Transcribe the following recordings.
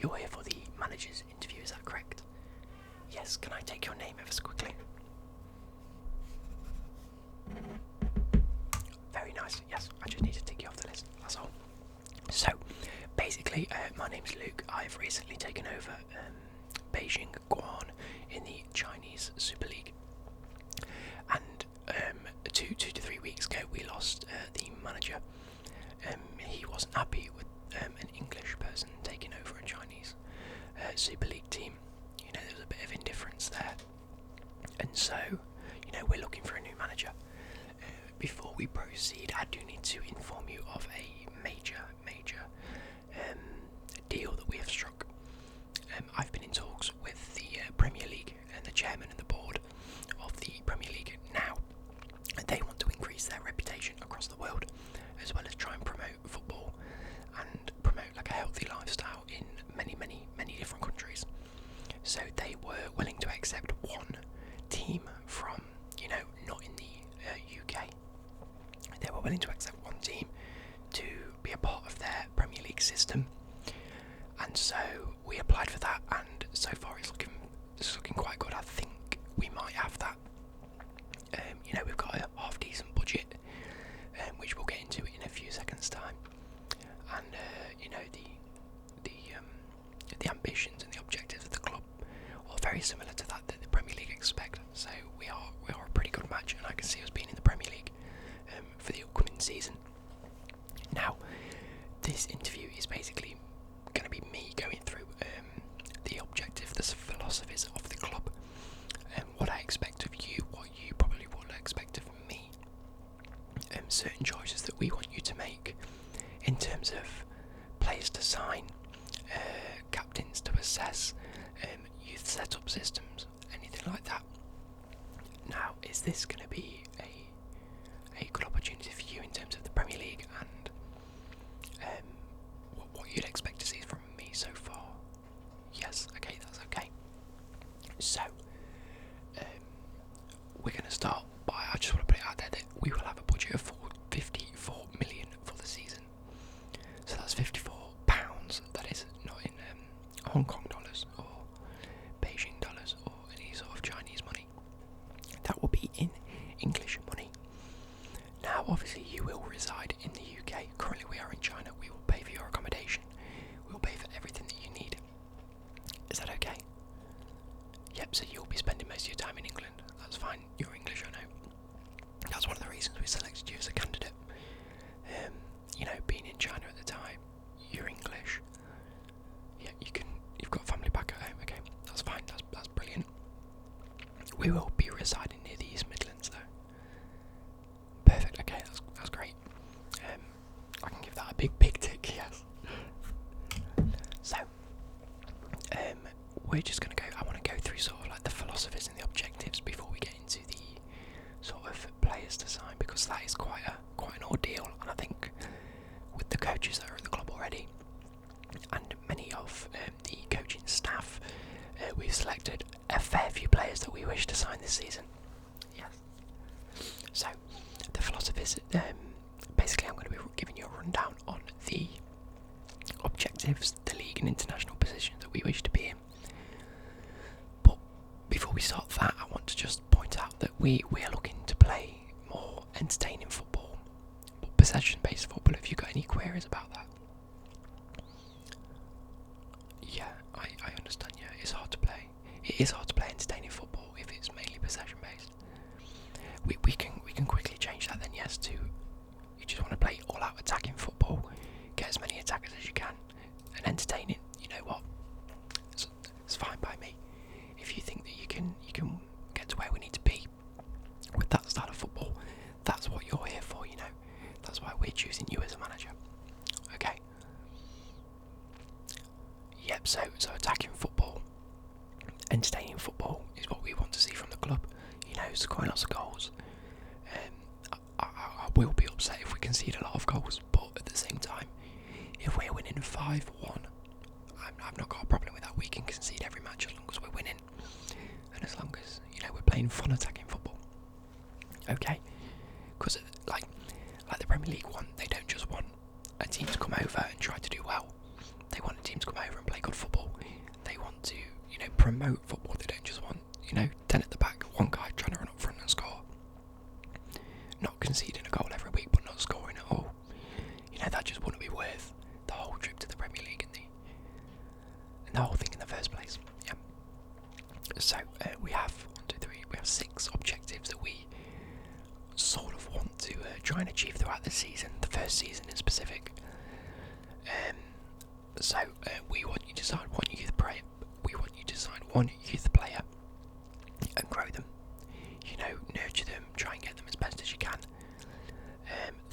you're here for the manager's interview, is that correct? Yes, can I take your name ever so quickly? Very nice, yes, I just need to tick you off the list, that's all. So, basically, my name's Luke. I've recently taken over Beijing Guoan in the Chinese Super League. And 2 to 3 weeks ago, we lost the manager. He wasn't happy with an English person taking over a Chinese Super League team. You know, there was a bit of indifference there. And so, you know, we're looking for a new manager. Before we proceed, I do need to inform you of a major deal that we have struck. I've been in talks with the Premier League and the chairman and the board of the Premier League now. And they want to increase their reputation across the world, as well as try and promote football and promote like a healthy lifestyle in many different countries. So they were willing to accept one team from, you know, not in the UK. They were willing to accept one team to be a part of their Premier League system, and so we applied for that, and so far it's looking quite good. I think we might have that. You know, we've got a half decent budget, which we'll get into in a few seconds' time, and you know, the ambitions and the objectives of the club are very similar to that the Premier League expect. So we are a pretty good match, and I can see us being in the Premier League for the upcoming season. Now, this interview is basically going to be me going through the objective, the philosophies of the club, and what I expect of you, what you probably will expect of me, certain choices that we want you to make in terms of players to sign, captains to assess, youth setup systems, anything like that. Now, is this going to be a good opportunity for you in terms of the Premier League and what you'd expect to see from me so far? Yes, okay, that's okay. So, we're going to start by, I just want to put it out there that we will have a budget of 54 million for the season. So that's £54, that is not in Hong Kong dollars or Beijing dollars or any sort of Chinese money. That will be in English money. Now, obviously, you will reside in the UK. Currently, we are in China. We will pay for your accommodation. We will pay for everything that you need. Is that okay? Yep, so you'll be spending most of your time in England. That's fine. You're English, I know. That's one of the reasons we selected you as a candidate. You know, being in China at the time, you're English. Yeah, you've got family back at home. Okay, that's fine. That's brilliant. We will be residing near the East Midlands, though. Perfect. Okay, that's great. I can give that a big tick. Yes. So, we're just gonna go. I want to go through sort of like the philosophies and the objectives before we get into the sort of players to sign, because that is quite an ordeal. And I think with the coaches that are at the club already, and many of the coaching staff, we've selected a fair few players that we wish to sign this season. Yes. So, the philosophies, basically I'm going to be giving you a rundown on the objectives, the league and international positions that we wish to be in. But before we start that, I want to just point out that we are looking to play more entertaining football, but possession-based football. Have you got any queries about that? Yeah, I understand, yeah, it's hard to play. It is hard to play entertaining football if it's mainly possession-based. We can quickly change that then, yes, to you just want to play all-out attacking football, get as many attackers as you can, and entertaining. You know what? It's fine by me. If you think that you can get to where we need to be with that style of football, that's what you're here for. You know, that's why we're choosing you as a manager. Okay. Yep. So attacking football, entertaining football is what we want to see from the club. You know, scoring lots of goals. I will be upset if we concede a lot of goals, but at the same time, if we're winning 5-1, I've not got a problem with that. We can concede every match as long as we're winning, and as long as, you know, we're playing fun attacking football. Okay, because like the Premier League they don't just want a team to come over and try to do well. They want a team to come over and play good football. promote football. They don't just want, 10 at the back, one guy trying to run up front and score. Not conceding a goal every week, but not scoring at all. That just wouldn't be worth the whole trip to the Premier League and the whole thing in the first place. Yeah. So we have 6 objectives that we sort of want to try and achieve throughout the season. The first season in specific. So we want you to sign one youth player. We want you to sign one youth player and grow them. Nurture them. Try and get them as best as you can.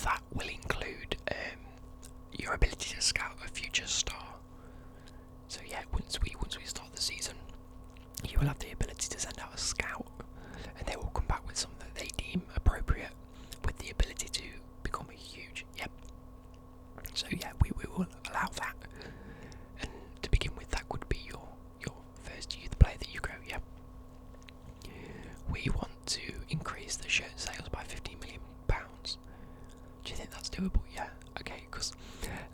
That will include your ability to scout a future star. So yeah, once we start the season, you will have the ability to send out a scout, and they will come back with something that they deem appropriate, with the ability to become a huge. Yep. So yeah, we will allow that, and to begin with, that could be your first youth player that you grow. Yep. We want to increase the shirt sales by £15 million. Do you think that's doable? Yeah. Okay, because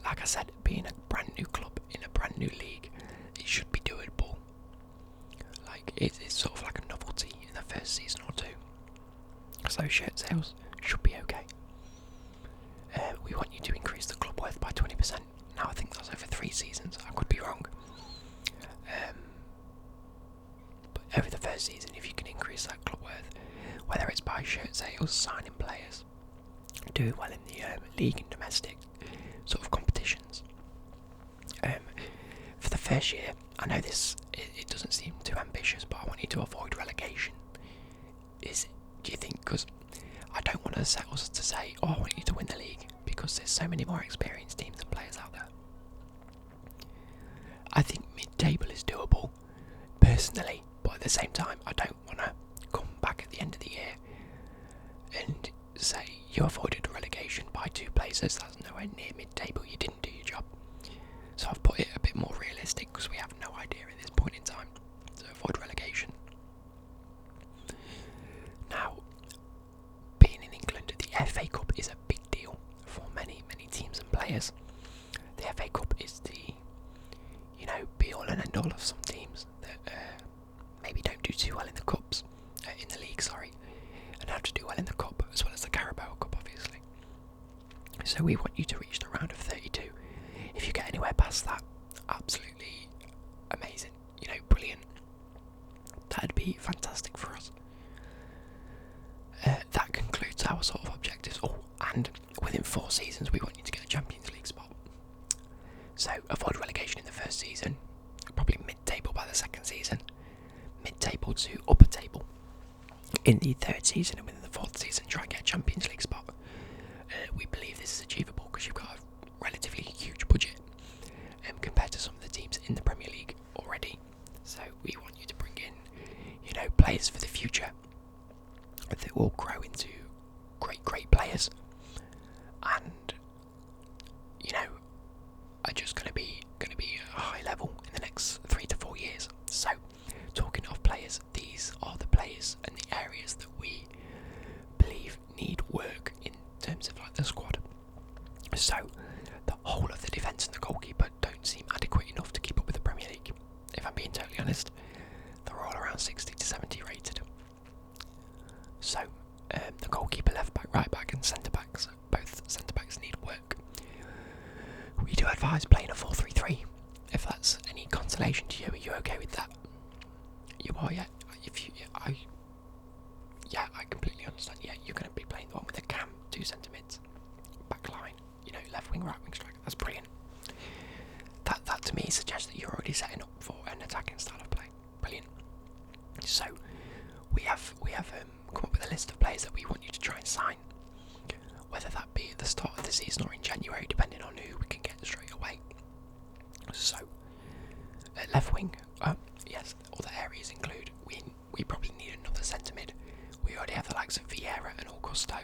like I said, being a brand new club in a brand new league, it should be doable. Like it's sort of like a novelty in the first season or two. So shirt sales should be okay. We want you to increase the club worth by 20%. Now I think that's over 3 seasons. I could be wrong. But over the first season, if you can increase that club worth, whether it's by shirt sales, signing players, do well in the league and domestic sort of competitions. For the first year, I know this it doesn't seem too ambitious, but I want you to avoid relegation. Do you think? Because I don't want to settle to say, I want you to win the league, because there's so many more experienced teams and players out there. I think mid-table is doable, personally, but at the same time, I don't want to come back at the end of the year and say you avoided relegation by 2 places. That's nowhere near mid-table. You didn't do your job. So I've put it a bit more realistic, because we have no idea at this point in time. So avoid relegation. Now, being in England, the FA Cup is a big deal for many teams and players. The FA Cup is the be all and end all of some teams that maybe don't do too well in the cups, in the league, sorry, and have to do well in the cup as well as the Carabao Cup, obviously. So we want you to reach the round of 32. If you get anywhere past that, absolutely amazing, brilliant. That'd be fantastic for us. That concludes our sort of objectives. Oh, and within 4 seasons, we want you to get a Champions League spot. So avoid relegation in the first season, probably mid-table by the second season, mid-table to upper table in the 3rd season, and within the 4th season try and get a Champions League spot. We believe this is achievable because you've got a relatively huge budget compared to some of the teams in the Premier League already. So we want you to bring in, players for the future that will grow into great players, and are just going to be a high level in the next 3 to 4 years. So, talking of players, these are the players and the areas that we believe need work in terms of the squad. So, the whole of the defence and the goalkeeper don't seem adequate enough to keep up with the Premier League. If I'm being totally honest, they're all around 60 to 70 rated. So, the goalkeeper, left back, right back, and centre backs, both centre backs need work. We do advise playing a 4-3-3. If that's any consolation to you, are you okay with that? You are, yeah. I completely understand. Yeah, you're going to be playing the one with a cam, 2 centre mids, back line, left wing, right wing striker. That's brilliant. That to me suggests that you're already setting up for an attacking style of play. Brilliant. So we have come up with a list of players that we want you to try and sign, whether that be at the start of the season or in January, depending on who we can get straight away. So, left wing, yes, other areas include, we probably need another centre mid. We already have the likes of Vieira and Augusto.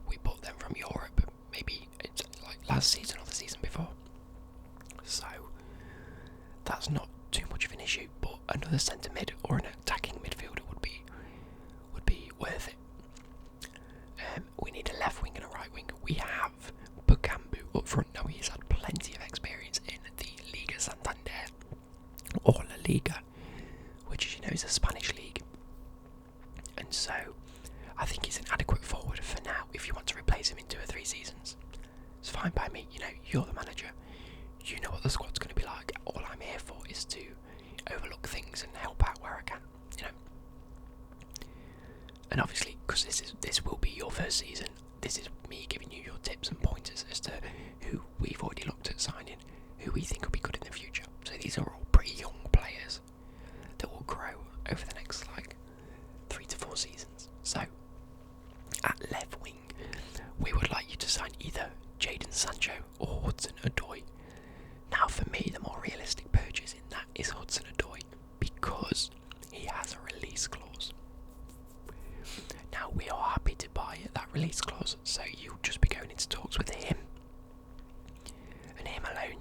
We bought them from Europe, maybe it's like last season or the season before. So, that's not too much of an issue, but another centre mid or an attacking midfielder would be worth it. We need a left wing and a right wing. We have Bukambu up front now. He's had plenty of experience in the Liga Santander or La Liga,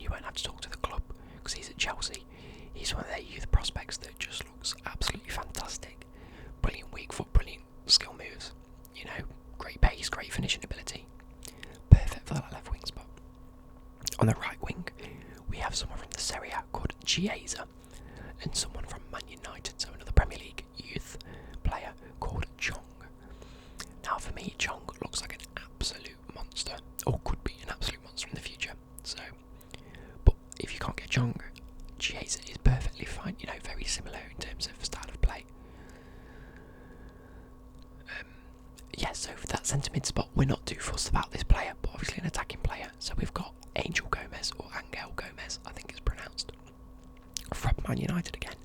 you won't have to talk to the club because he's at Chelsea. He's one of their youth prospects that just looks absolutely fantastic. Brilliant weak foot, brilliant skill moves. You know, great pace, great finishing ability. Perfect for that left wing spot. On the right wing, we have someone from the Serie A called Chiesa and someone from Man United, so another Premier League youth player called Chong. Now for me, Chong looks like an absolute monster, or could be an absolute monster in the future. So, but if you can't get Chong, Chiesa is perfectly fine, you know, very similar in terms of style of play. Yeah, so for that centre mid spot, we're not too fussed about this player, but obviously an attacking player. So we've got Angel Gomez, or Angel Gomez, I think it's pronounced, from Man United again,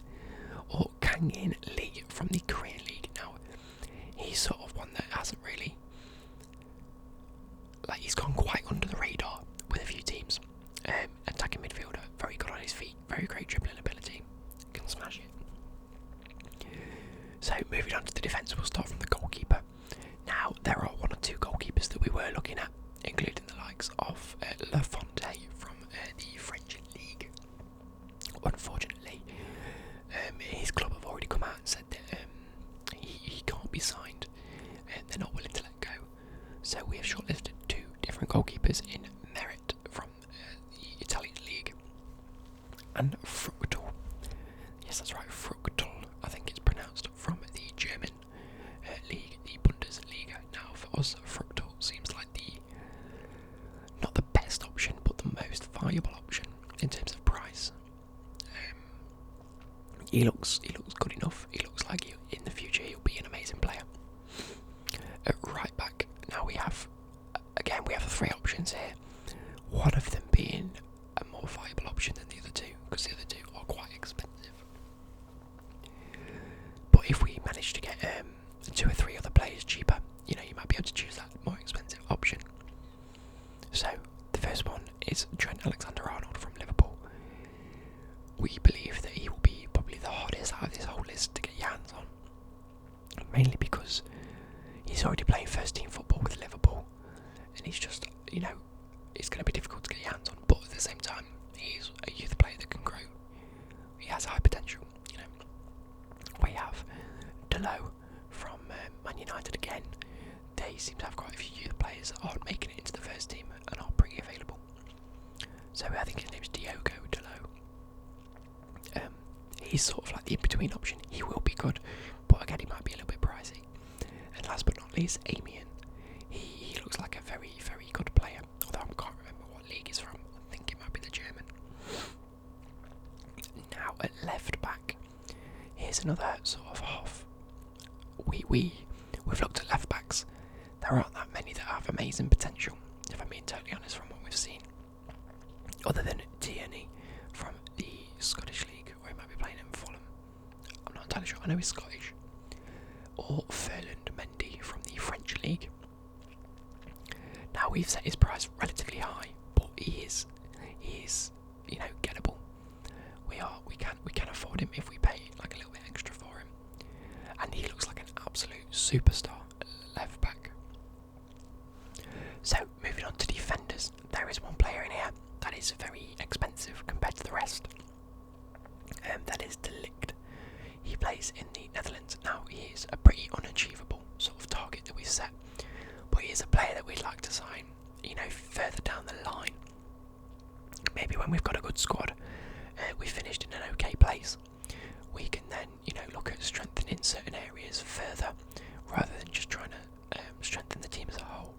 or Kang-in Lee from the Korean League. Now, he's sort of one that hasn't really, like, he's gone quite under the radar with a few teams. Attacking midfielder, very good on his feet, very great dribbling ability, can smash it. So moving on to the defence, we'll start from the goalkeeper. Now, there are one or two goalkeepers that we were looking at, including the likes of La Fontaine from the French League. Unfortunately, his club have already come out and said that he can't be signed, and they're not willing to let go. So we have shortlisted two different goalkeepers in Merit from the Italian League, and Fruchtel. Yes, that's right, Fruchtel, I think it's pronounced, from the German league, the Bundesliga. Now for us, Fruchtel seems like not the best option, but the most viable option in terms of price. He looks good enough. He looks like in the future he'll be an amazing player. At right back, now we have three options here. One of them being a more viable option than the other two, because the other two are quite expensive. But if we manage to get two or three other players cheaper, you know, you might be able to choose that more expensive option. So the first one is Trent Alexander-Arnold from Liverpool. We believe that he will be probably the hardest out of this whole list to get your hands on, mainly because he's already playing first team football with Liverpool, and he's just, you know, it's going to be difficult to get your hands on, but at the same time, he's a youth player that can grow. He has high potential, you know. We have Delo from Man United again. They seem to have quite a few youth players that aren't making it into the first team and are pretty available. So I think his name's Diogo Delo. He's sort of like the in-between option. He will be good, but again, he might be a little bit pricey. And last but not least, Amian. He looks like a very, very good player, although I can't remember what league he's from. I think it might be the German. Now at left back, here's another sort of half. We've looked at left backs. There aren't that many that have amazing potential, if I'm being totally honest, from what we've seen. Other than Tierney from the Scottish League, or he might be playing in Fulham. I'm not entirely sure. I know he's Scottish. Or Ferland Mendy from the French League. Now we've set his price relatively high, but he is, you know, gettable. We can afford him if we pay like a little bit extra for him, and he looks like an absolute superstar left back. So moving on to defenders, there is one player in here that is very expensive compared to the rest. That is De Ligt. He plays in the Netherlands. Now he is a pretty unachievable sort of target that we've set, but he is a player that we'd like to sign, you know, further down the line. Maybe when we've got a good squad, we finished in an okay place, we can then, you know, look at strengthening certain areas further, rather than just trying to strengthen the team as a whole.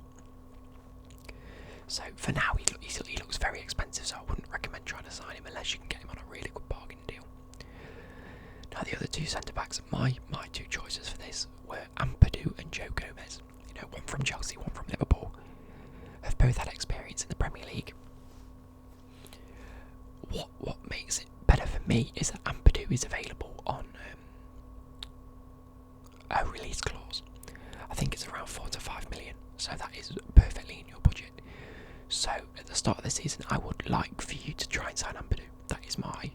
So for now, he looks very expensive, so I wouldn't recommend trying to sign him unless you can get him on a really good bargain deal. Now the other two centre-backs, my two choices for this were Ampadu and Joe Gomez. You know, one from Chelsea, one from Liverpool. Have both had experience in the Premier League. What makes it better for me is that Ampadu is available on a release clause. I think it's around 4 to 5 million, so that is perfectly in your budget. So at the start of the season, I would like for you to try and sign Ampadu. That is my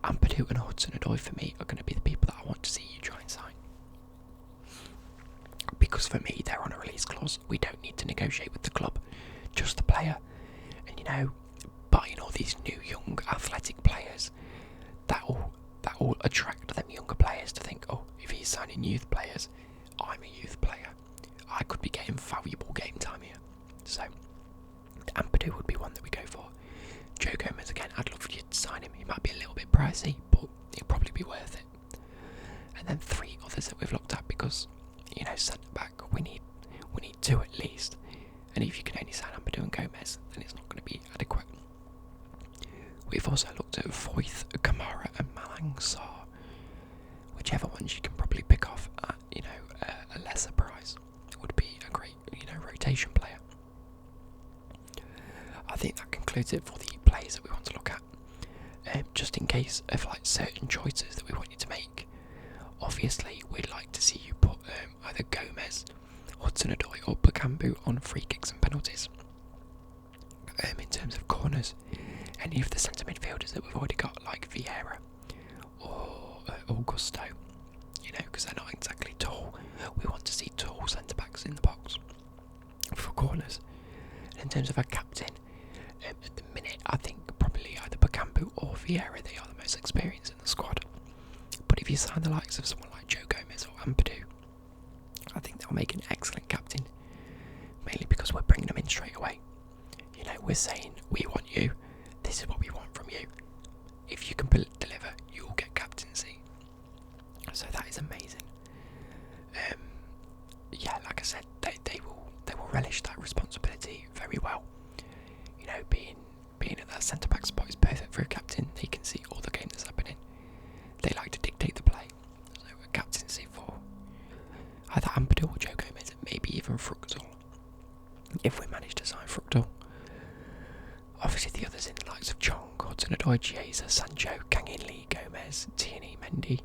Ampadu and Hudson-Odoi for me are going to be the people that I want to see you try and sign. Because for me, they're on a release clause. We don't need to negotiate with the club, just the player. And you know, buying all these new young athletic players, that will attract them younger players to think, oh, if he's signing youth players, I'm a youth player. I could be getting valuable game time here. So Ampadu would be one that we go for. Joe Gomez, again, I'd love for you to sign him. He might be a little bit pricey, but it'll probably be worth it. And then 3 others that we've looked at because, you know, centre back, we need 2 at least. And if you can only sign Ampadu and Gomez, then it's not going to be adequate. We've also looked at Foyth, Kamara and Malang Sarr. Whichever ones you can probably pick off at, you know, a lesser price would be a great, you know, rotation player. I think that concludes it for the players that we want to look at. Just in case of like certain choices that we want you to make. Obviously, we'd like to see you put either Gomez, Hudson-Odoi or Bakambu on free kicks and penalties. In terms of corners, any of the centre midfielders that we've already got, like Vieira or Augusto, you know, because they're not exactly tall. We want to see tall centre backs in the box for corners. And in terms of our captain, at the minute, I think probably either Bakambu or Vieira, they are the most experienced in the squad. But if you sign the likes of someone like Joe Gomez or Ampadu, I think they'll make an excellent captain, mainly because we're bringing them in straight away. You know, we're saying, we want you, this is what we want from you. If you can deliver, you will get captaincy. So that is amazing. Yeah, like I said, they will relish that responsibility very well. You know, being at that centre back spot is perfect for a captain. They can see all the game that's happening. They like to dictate the play. So a captaincy for either Ampadu or Joe Gomez, maybe even Fructal, if we manage to sign Fructal. Obviously the others in the likes of Chong, Hudson-Odoi, Chiesa, Sancho, Kang In Lee, Gomez, Tierney, Mendy,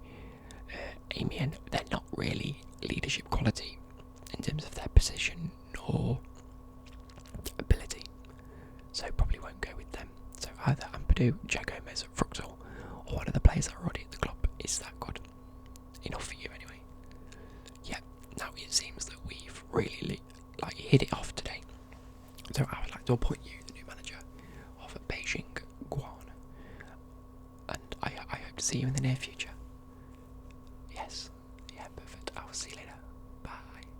Amian, they're not really leadership quality in terms of their position nor ability. So probably won't go with them. So either Ampadu, Joe Gomez, Fructal, or one of the players that are already at the club. Is that good enough for you anyway? Yeah, now it seems that we've really hit it off today. So I would like to appoint you the new manager of Beijing Guoan. And I hope to see you in the near future.